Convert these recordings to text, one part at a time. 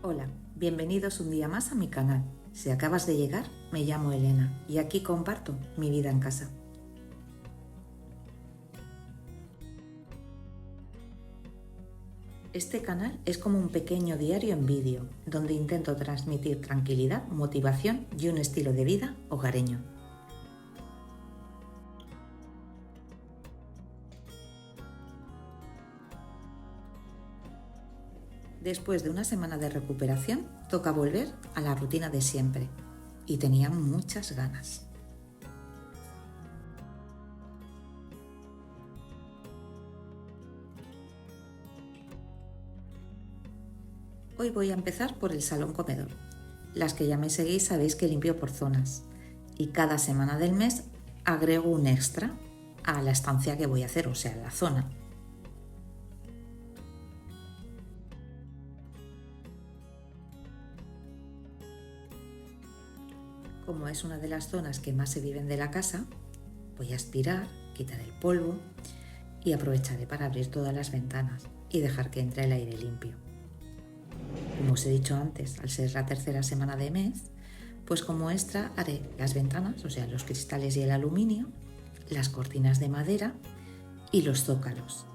Hola, bienvenidos un día más a mi canal. Si acabas de llegar, me llamo Elena y aquí comparto mi vida en casa. Este canal es como un pequeño diario en vídeo, donde intento transmitir tranquilidad, motivación y un estilo de vida hogareño. Después de una semana de recuperación, toca volver a la rutina de siempre. Y tenía muchas ganas. Hoy voy a empezar por el salón comedor. Las que ya me seguís sabéis que limpio por zonas. Y cada semana del mes agrego un extra a la estancia que voy a hacer, o sea, la zona. Como es una de las zonas que más se viven de la casa, voy a aspirar, quitar el polvo y aprovecharé para abrir todas las ventanas y dejar que entre el aire limpio. Como os he dicho antes, al ser la tercera semana de mes, pues como extra haré las ventanas, o sea, los cristales y el aluminio, las cortinas de madera y los zócalos.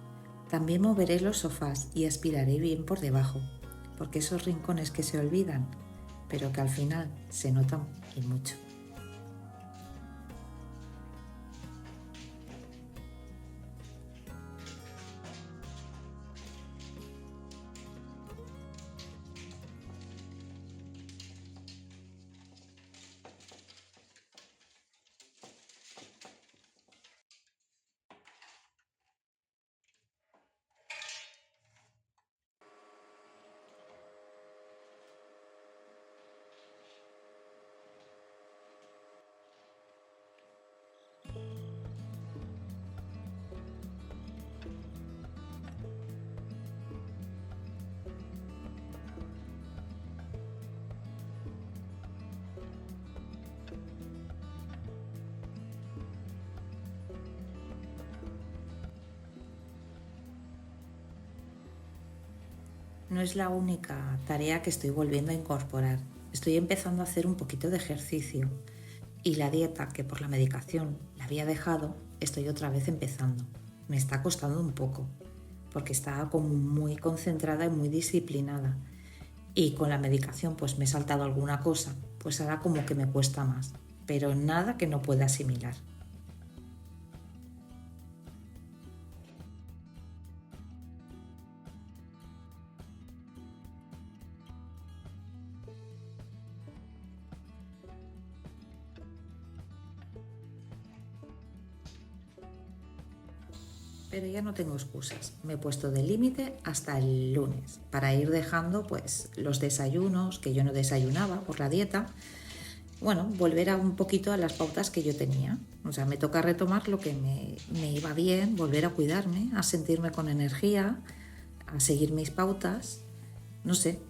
También moveré los sofás y aspiraré bien por debajo, porque esos rincones que se olvidan, pero que al final se notan y mucho. No es la única tarea que estoy volviendo a incorporar. Estoy empezando a hacer un poquito de ejercicio y la dieta, que por la medicación la había dejado, estoy otra vez empezando. Me está costando un poco porque estaba como muy concentrada y muy disciplinada y con la medicación pues me he saltado alguna cosa, pues ahora como que me cuesta más, pero nada que no pueda asimilar. Pero ya no tengo excusas. Me he puesto de límite hasta el lunes para ir dejando pues los desayunos que yo no desayunaba por la dieta. Bueno, volver a un poquito a las pautas que yo tenía. O sea, me toca retomar lo que me iba bien, volver a cuidarme, a sentirme con energía, a seguir mis pautas. No sé,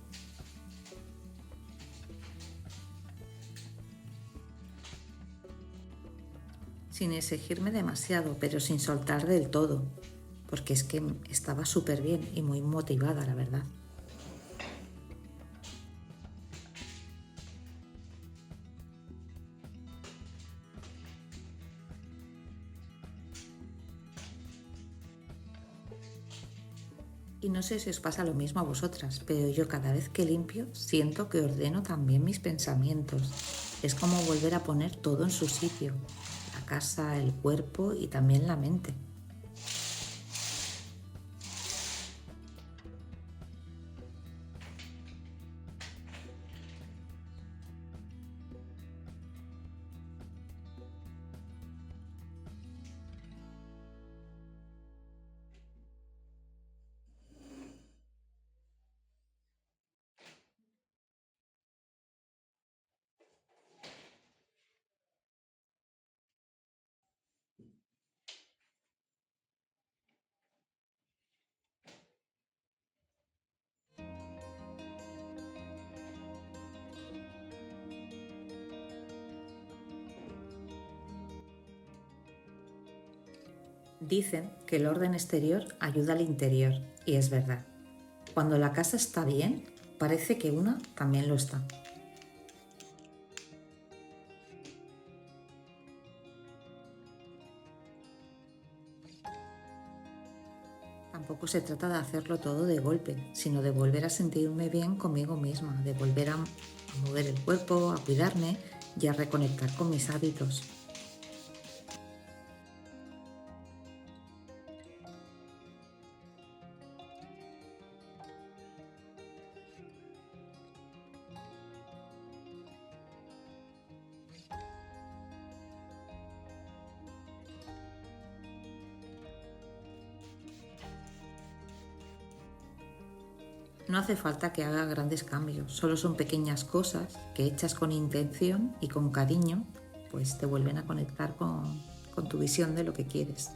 sin exigirme demasiado, pero sin soltar del todo, porque es que estaba súper bien y muy motivada, la verdad. Y no sé si os pasa lo mismo a vosotras, pero yo cada vez que limpio siento que ordeno también mis pensamientos. Es como volver a poner todo en su sitio, la casa, el cuerpo y también la mente. Dicen que el orden exterior ayuda al interior, y es verdad. Cuando la casa está bien, parece que una también lo está. Tampoco se trata de hacerlo todo de golpe, sino de volver a sentirme bien conmigo misma, de volver a mover el cuerpo, a cuidarme y a reconectar con mis hábitos. No hace falta que haga grandes cambios, solo son pequeñas cosas que hechas con intención y con cariño, pues te vuelven a conectar con tu visión de lo que quieres.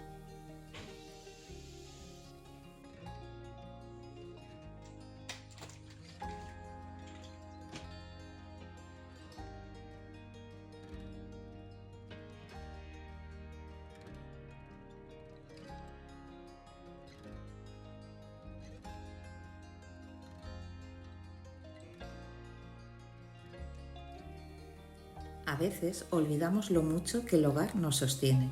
A veces olvidamos lo mucho que el hogar nos sostiene.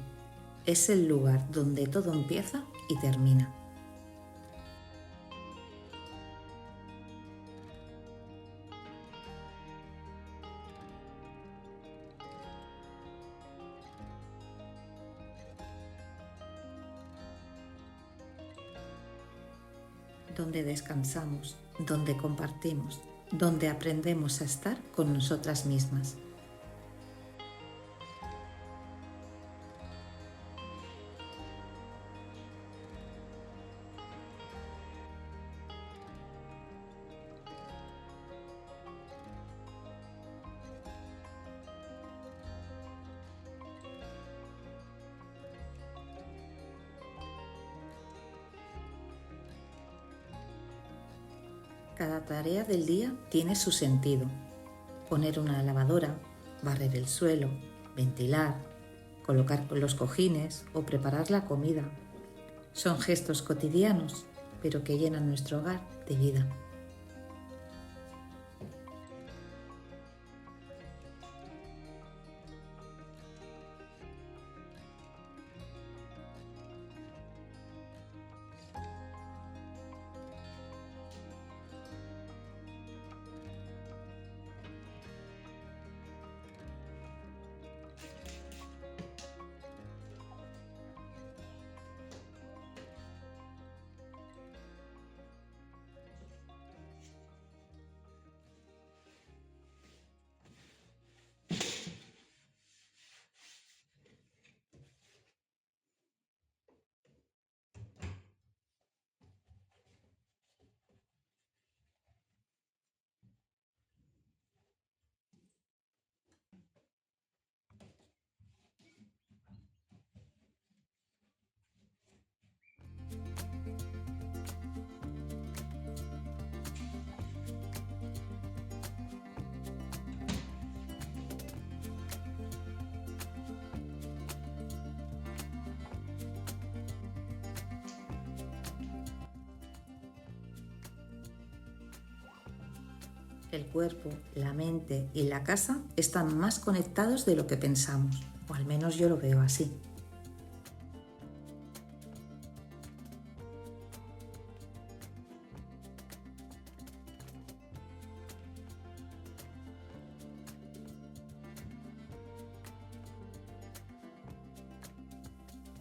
Es el lugar donde todo empieza y termina. Donde descansamos, donde compartimos, donde aprendemos a estar con nosotras mismas. Cada tarea del día tiene su sentido. Poner una lavadora, barrer el suelo, ventilar, colocar los cojines o preparar la comida. Son gestos cotidianos, pero que llenan nuestro hogar de vida. El cuerpo, la mente y la casa están más conectados de lo que pensamos, o al menos yo lo veo así.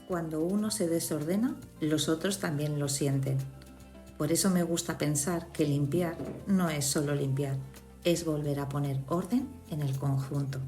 Cuando uno se desordena, los otros también lo sienten. Por eso me gusta pensar que limpiar no es solo limpiar, es volver a poner orden en el conjunto.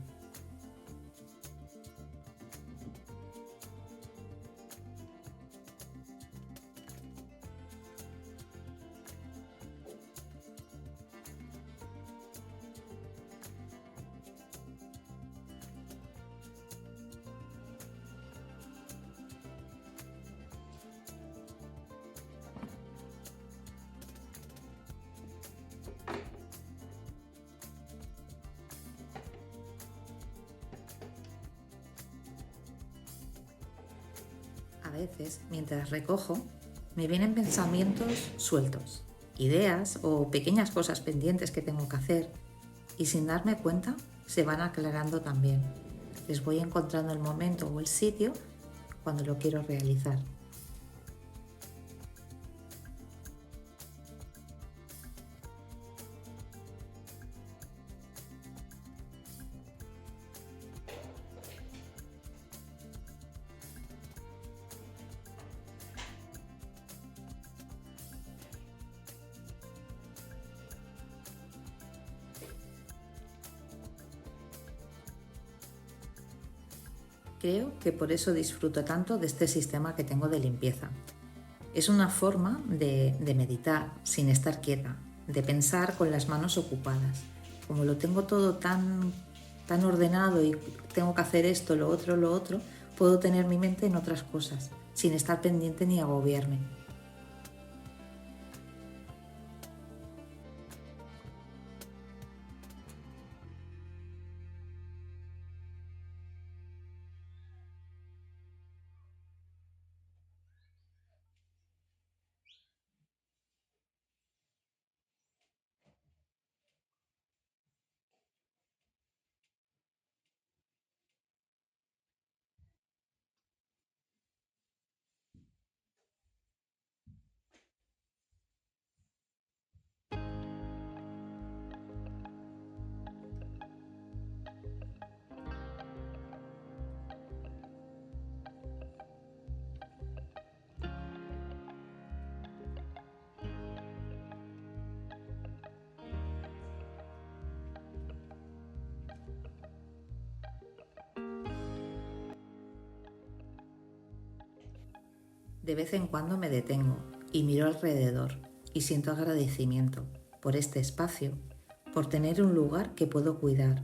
A veces, mientras recojo, me vienen pensamientos sueltos. ideas o pequeñas cosas pendientes que tengo que hacer y sin darme cuenta se van aclarando también. Les voy encontrando el momento o el sitio cuando lo quiero realizar. Creo que por eso disfruto tanto de este sistema que tengo de limpieza. Es una forma de meditar sin estar quieta, de pensar con las manos ocupadas. Como lo tengo todo tan ordenado y tengo que hacer esto, lo otro, puedo tener mi mente en otras cosas, sin estar pendiente ni agobiarme. De vez en cuando me detengo y miro alrededor y siento agradecimiento por este espacio, por tener un lugar que puedo cuidar,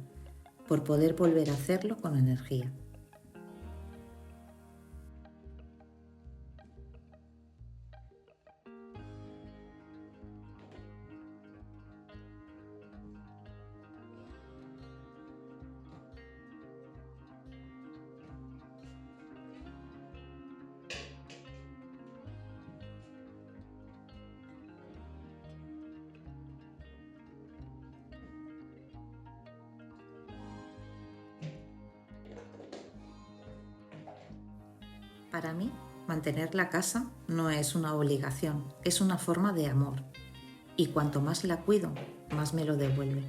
por poder volver a hacerlo con energía. Para mí, mantener la casa no es una obligación, es una forma de amor. Y cuanto más la cuido, más me lo devuelve.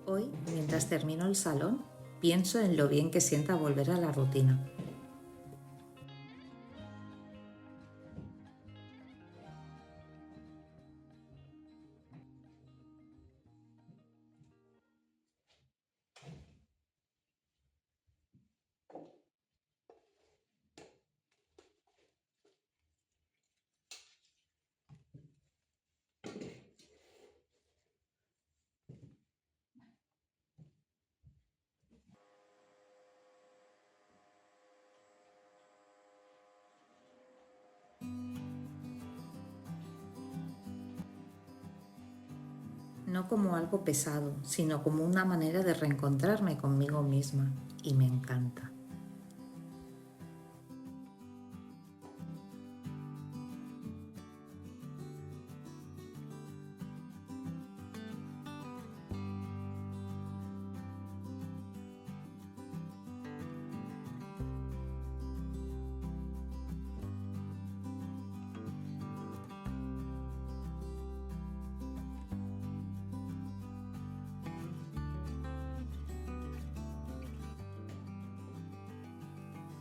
Hoy, mientras termino el salón, pienso en lo bien que sienta volver a la rutina. No como algo pesado, sino como una manera de reencontrarme conmigo misma, y me encanta.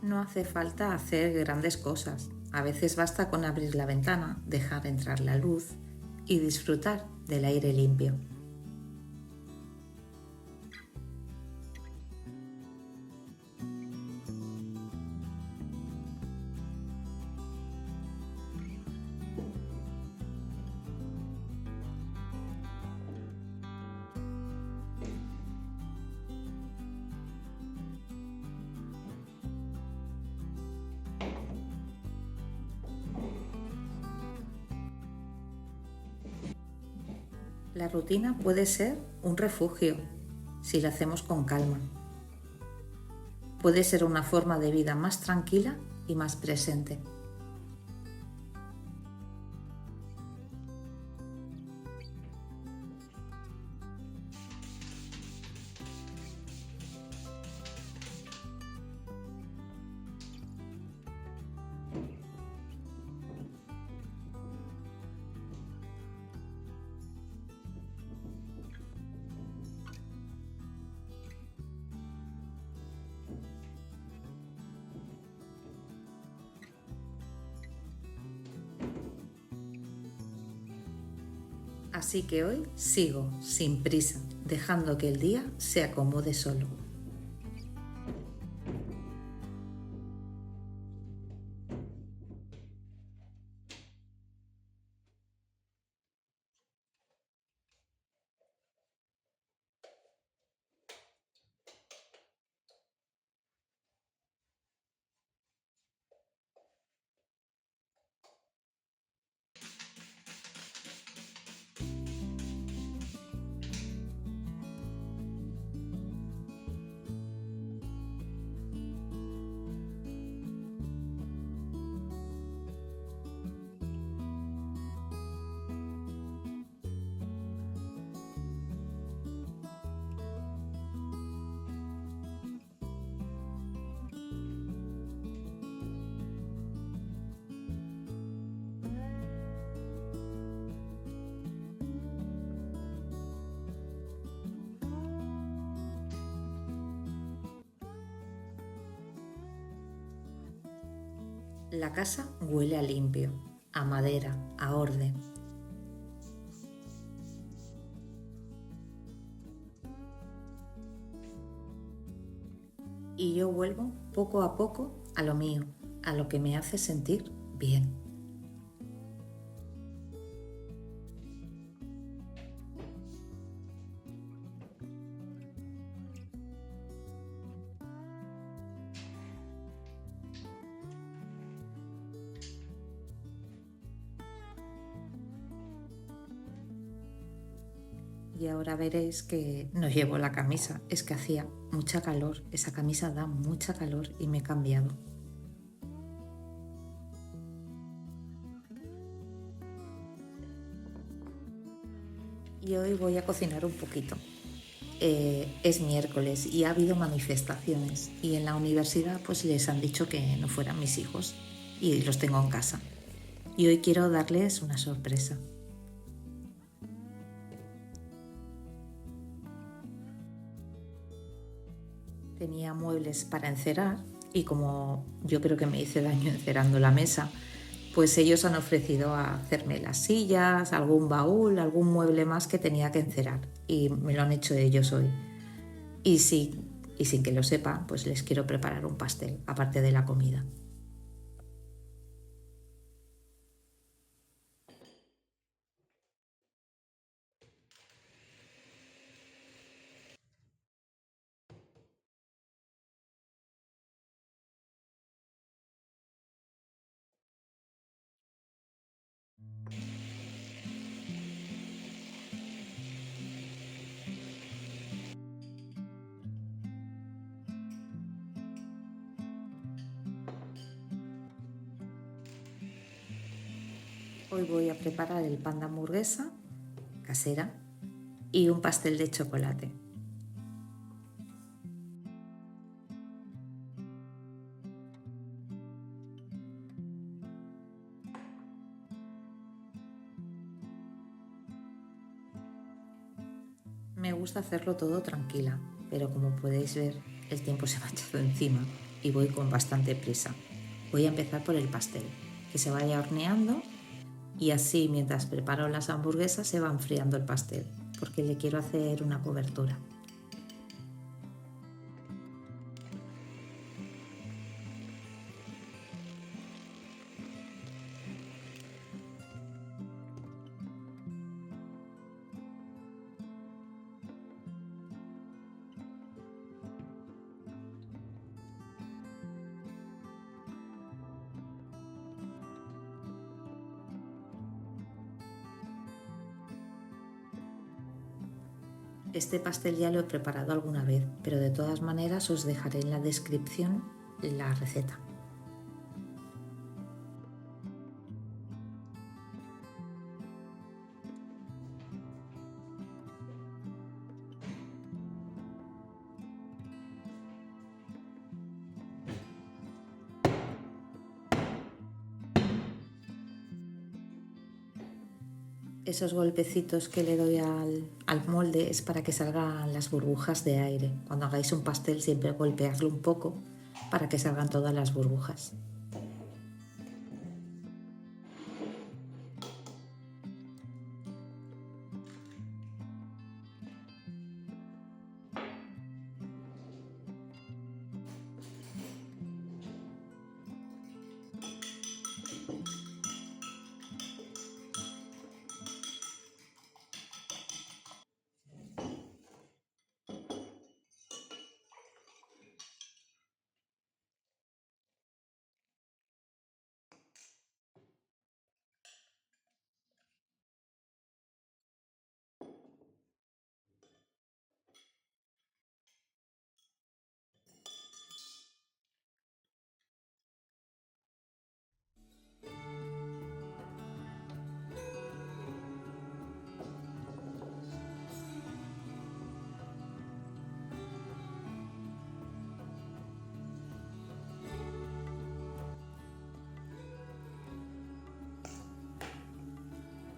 No hace falta hacer grandes cosas. A veces basta con abrir la ventana, dejar entrar la luz y disfrutar del aire limpio. La rutina puede ser un refugio si la hacemos con calma. Puede ser una forma de vida más tranquila y más presente. Así que hoy sigo sin prisa, dejando que el día se acomode solo. La casa huele a limpio, a madera, a orden. Y yo vuelvo poco a poco a lo mío, a lo que me hace sentir bien. Y ahora veréis que no llevo la camisa, es que hacía mucha calor, esa camisa da mucha calor y me he cambiado. Y hoy voy a cocinar un poquito. Es miércoles y ha habido manifestaciones y en la universidad pues les han dicho que no fueran mis hijos y los tengo en casa. Y hoy quiero darles una sorpresa. Tenía muebles para encerar y como yo creo que me hice daño encerando la mesa, pues ellos han ofrecido a hacerme las sillas, algún baúl, algún mueble más que tenía que encerar y me lo han hecho ellos hoy. Y sí, y sin que lo sepan, pues les quiero preparar un pastel, aparte de la comida. Hoy voy a preparar el pan de hamburguesa casera y un pastel de chocolate. Me gusta hacerlo todo tranquila, pero como podéis ver, el tiempo se me ha echado encima y voy con bastante prisa. Voy a empezar por el pastel, que se vaya horneando y así mientras preparo las hamburguesas se va enfriando el pastel, porque le quiero hacer una cobertura. Este pastel ya lo he preparado alguna vez, pero de todas maneras os dejaré en la descripción la receta. Esos golpecitos que le doy al molde es para que salgan las burbujas de aire. Cuando hagáis un pastel siempre golpeadlo un poco para que salgan todas las burbujas.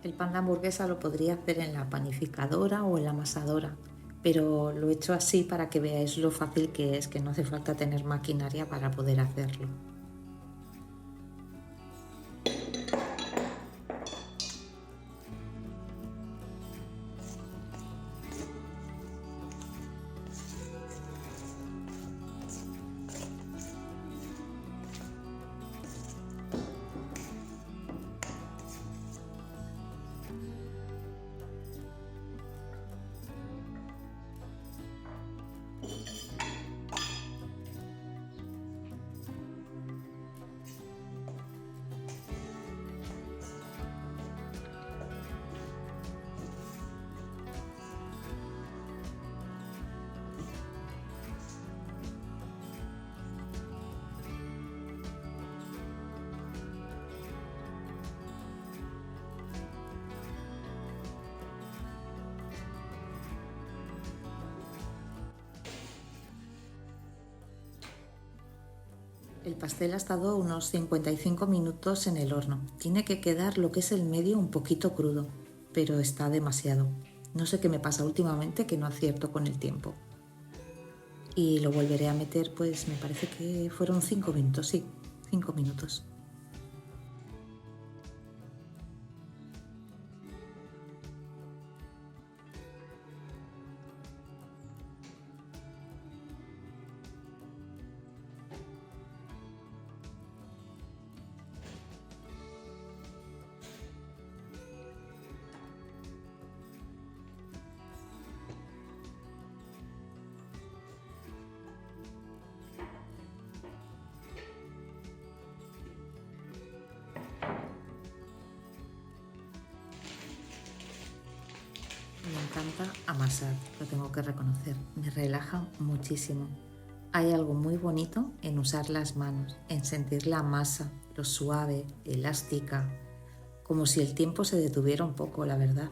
El pan de hamburguesa lo podría hacer en la panificadora o en la amasadora, pero lo he hecho así para que veáis lo fácil que es, que no hace falta tener maquinaria para poder hacerlo. El pastel ha estado unos 55 minutos en el horno. Tiene que quedar lo que es el medio un poquito crudo, pero está demasiado. No sé qué me pasa últimamente que no acierto con el tiempo. Y lo volveré a meter, pues me parece que fueron 5 minutos, sí, 5 minutos. Me encanta amasar, lo tengo que reconocer, me relaja muchísimo. Hay algo muy bonito en usar las manos, en sentir la masa, lo suave, elástica, como si el tiempo se detuviera un poco, la verdad.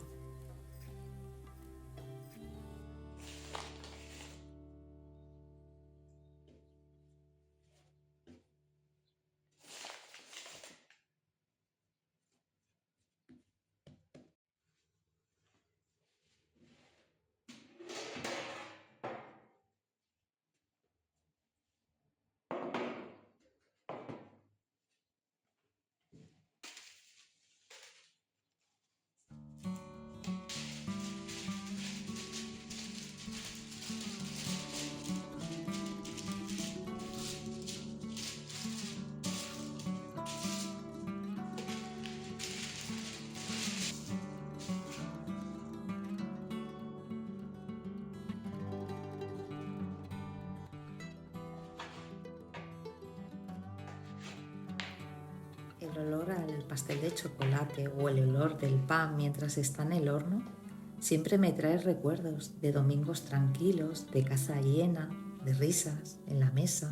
El olor al pastel de chocolate o el olor del pan mientras está en el horno Siempre me trae recuerdos de domingos tranquilos, de casa llena, de risas en la mesa.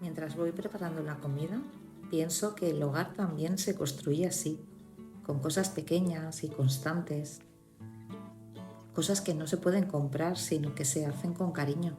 Mientras voy preparando la comida, pienso que el hogar también se construye así, con cosas pequeñas y constantes, cosas que no se pueden comprar, sino que se hacen con cariño.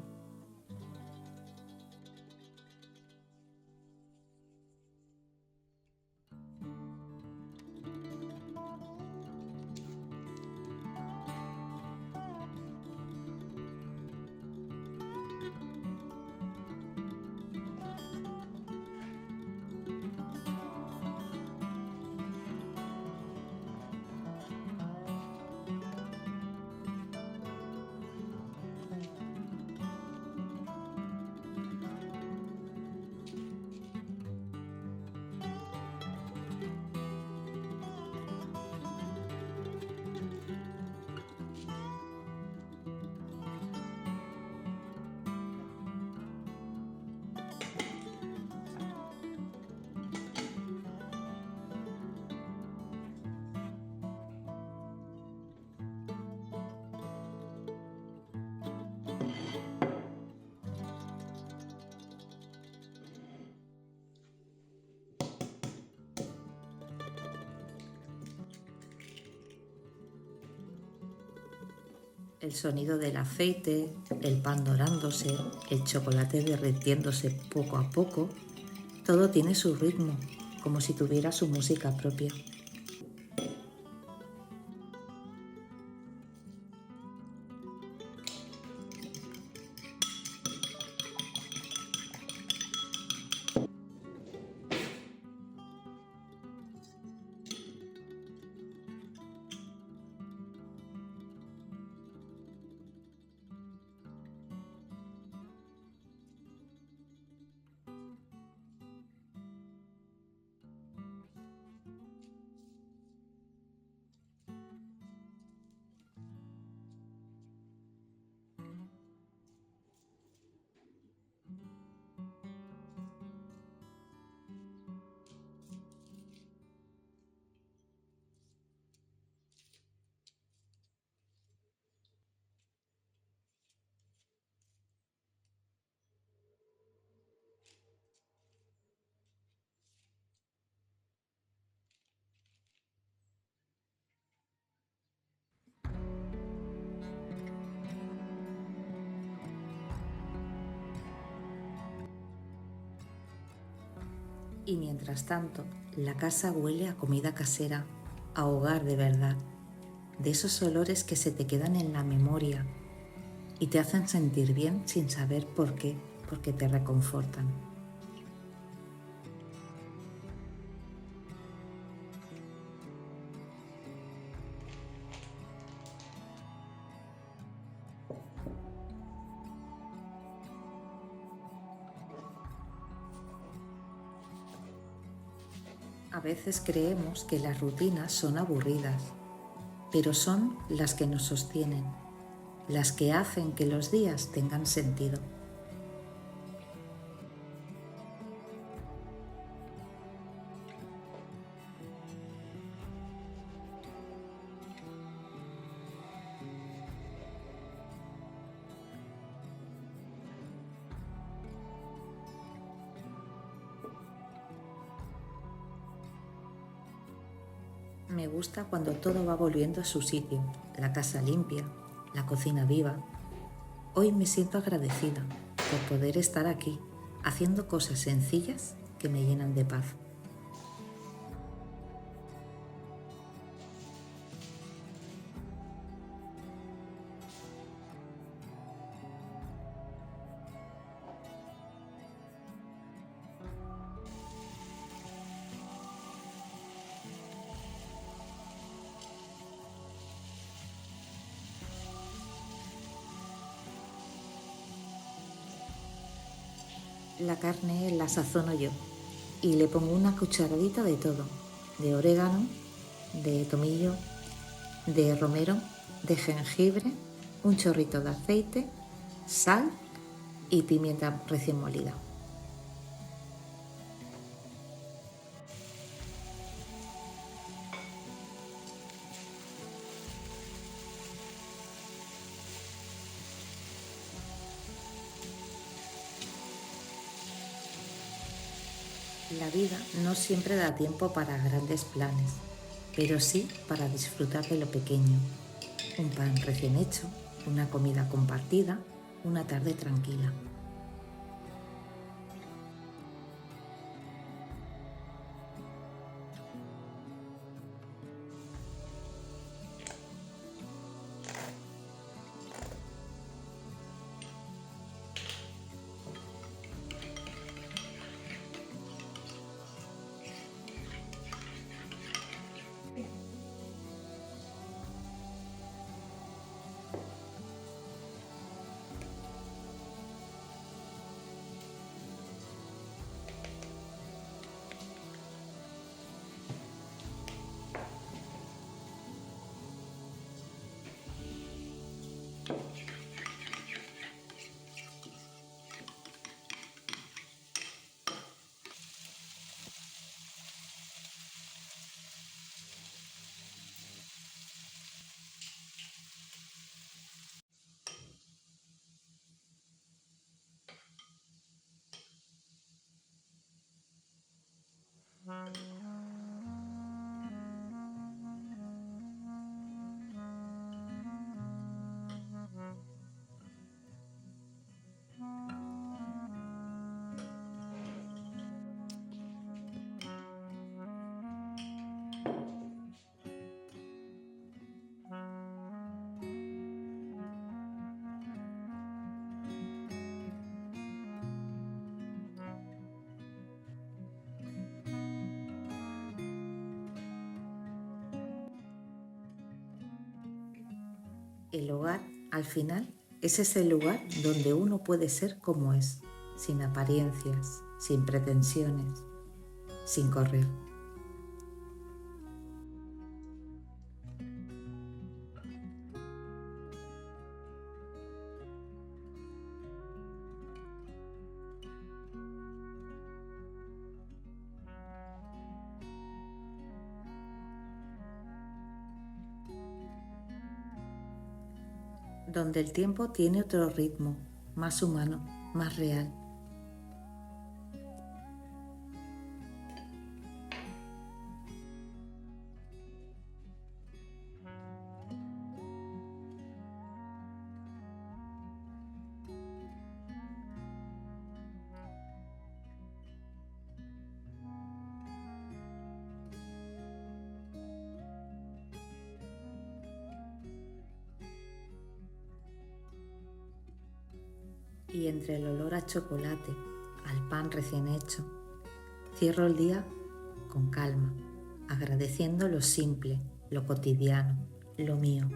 El sonido del aceite, el pan dorándose, el chocolate derritiéndose poco a poco, todo tiene su ritmo, como si tuviera su música propia. Y mientras tanto, la casa huele a comida casera, a hogar de verdad, de esos olores que se te quedan en la memoria y te hacen sentir bien sin saber por qué, porque te reconfortan. A veces creemos que las rutinas son aburridas, pero son las que nos sostienen, las que hacen que los días tengan sentido. Me gusta cuando todo va volviendo a su sitio, la casa limpia, la cocina viva. Hoy me siento agradecida por poder estar aquí, haciendo cosas sencillas que me llenan de paz. La carne la sazono yo y le pongo una cucharadita de todo, de orégano, de tomillo, de romero, de jengibre, un chorrito de aceite, sal y pimienta recién molida. La vida no siempre da tiempo para grandes planes, pero sí para disfrutar de lo pequeño. Un pan recién hecho, una comida compartida, una tarde tranquila. El hogar, al final, es ese lugar donde uno puede ser como es, sin apariencias, sin pretensiones, sin correr. Donde el tiempo tiene otro ritmo, más humano, más real. Y entre el olor a chocolate, al pan recién hecho, cierro el día con calma, agradeciendo lo simple, lo cotidiano, lo mío.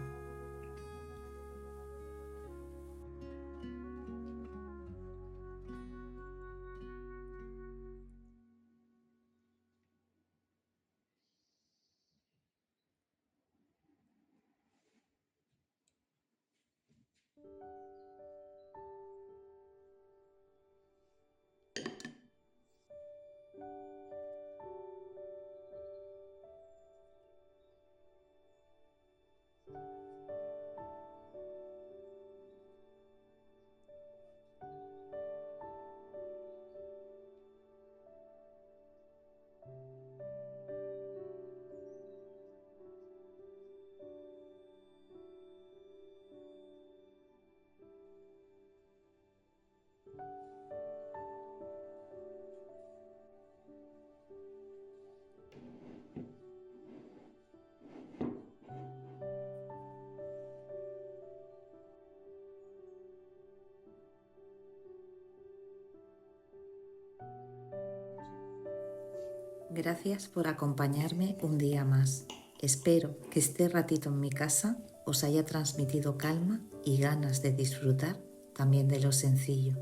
Gracias por acompañarme un día más. Espero que este ratito en mi casa os haya transmitido calma y ganas de disfrutar también de lo sencillo.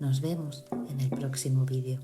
Nos vemos en el próximo vídeo.